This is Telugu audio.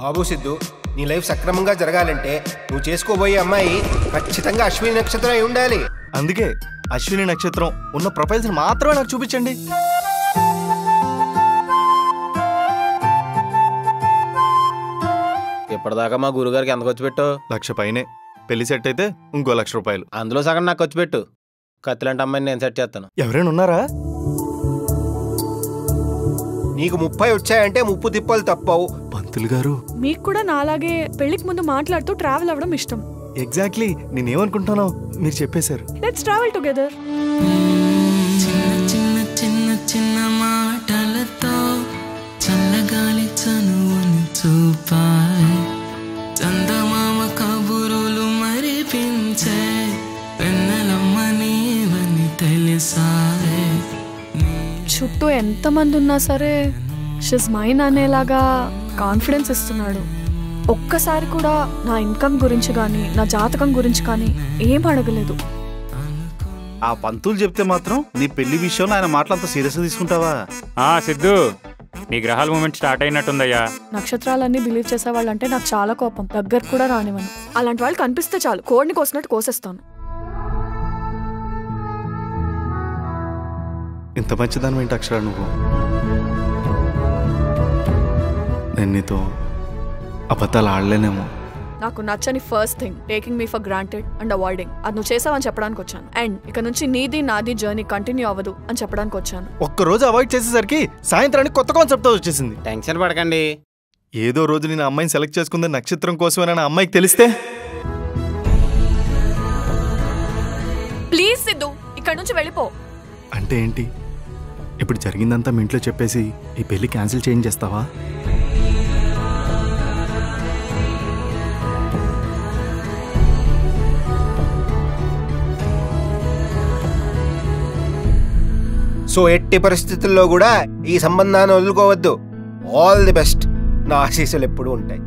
బాబు సిద్ధు, నీ లైఫ్ సక్రమంగా జరగాలంటే నువ్వు చేసుకోబోయే అమ్మాయి ఖచ్చితంగా అశ్విని నక్షత్రం అయి ఉండాలి. అందుకే అశ్విని నక్షత్రం ఉన్న ప్రొఫైల్స్ మాత్రమే నాకు చూపించండి. ఇప్పటిదాకా మా గురుగారికి ఎంత ఖర్చు పెట్టు? 1,00,000 పైనే. పెళ్లి సెట్ అయితే ఇంకో 1,00,000 రూపాయలు. అందులో సగం నాకు ఖర్చు పెట్టు. కత్తిలాంటి అమ్మాయిని నేను సెట్ చేస్తాను. ఎవరైనా ఉన్నారా? నీకు 30 వచ్చాయంటే 30 తిప్పలు తప్పవు. పంతులు గారు, మీకు కూడా నాలాగే పెళ్లికి ముందు మాట్లాడుతూ ట్రావెల్ అవ్వడం ఇష్టం. ఎగ్జాక్ట్లీ నేనేమనుకుంటానో మీరు చెప్పేశారు. Let's travel together. చిన్న చిన్న చిన్న మాటలతో చల్లగాలి చనువును చూపాయి, చందమామ కబురులు మరిపించే వెన్నెలమ్మ నీవని తెలిసాయే. చుట్టూ ఎంతమంది ఉన్నా సరే షీస్ మైన్ అనేలాగా కాన్ఫిడెన్స్ ఇస్తున్నాడు. ఒక్కసారి కూడా నా ఇన్కమ్ గురించి కానీ నా జాతకం గురించి కానీ ఏం అడగలేదు. ఆ పంతులు చెప్తే మాత్రం నీ పెళ్లి విషయంలో ఆయన మాటలంతా సీరియస్గా తీసుకుంటావా? సిద్ధు, నీ గ్రహాల మూమెంట్ స్టార్ట్ అయినట్టుందయ్యా. నక్షత్రాలన్నీ బిలీవ్ చేసేవాళ్ళంటే నాకు చాలా కోపం. దగ్గర కూడా రానివ్వను. అలాంటి వాళ్ళు కనిపిస్తే చాలు కోడిని కోసినట్టు కోసేస్తాను. ఇంత మంచిదాని ఏంటి అక్షర నువ్వు? నేను నీతో అబద్ధాలు ఆడలేనేమో. నాకు నచ్చని first thing taking me for granted and avoiding. అది నువ్వు చేసావని చెప్పడానికి వచ్చాను. అండ్ ఇక నుంచి నీది నాది జర్నీ కంటిన్యూ అవ్వదు అని చెప్పడానికి వచ్చాను. ఒక్కరోజు అవాయిడ్ చేసేసరికి సాయంత్రానికి కొత్త కాన్సెప్ట్ వచ్చేసింది. టెన్షన్ పడకండి. ఏదో రోజు నేను అమ్మాయిని సెలెక్ట్ చేసుకుంది నక్షత్రం కోసమేనా అమ్మాయికి తెలిస్తే? ప్లీజ్ సిద్ధు, ఇక్కడ నుంచి వెళ్ళిపో. అంటే ఏంటి? ఇప్పుడు జరిగిందంతా మీ ఇంట్లో చెప్పేసి ఈ పెళ్లి క్యాన్సిల్ చేంజ్ చేస్తావా? సో ఎట్టి పరిస్థితుల్లో కూడా ఈ సంబంధాన్ని వదులుకోవద్దు. All the best. నా ఆశీస్సులు ఎప్పుడూ ఉంటాయి.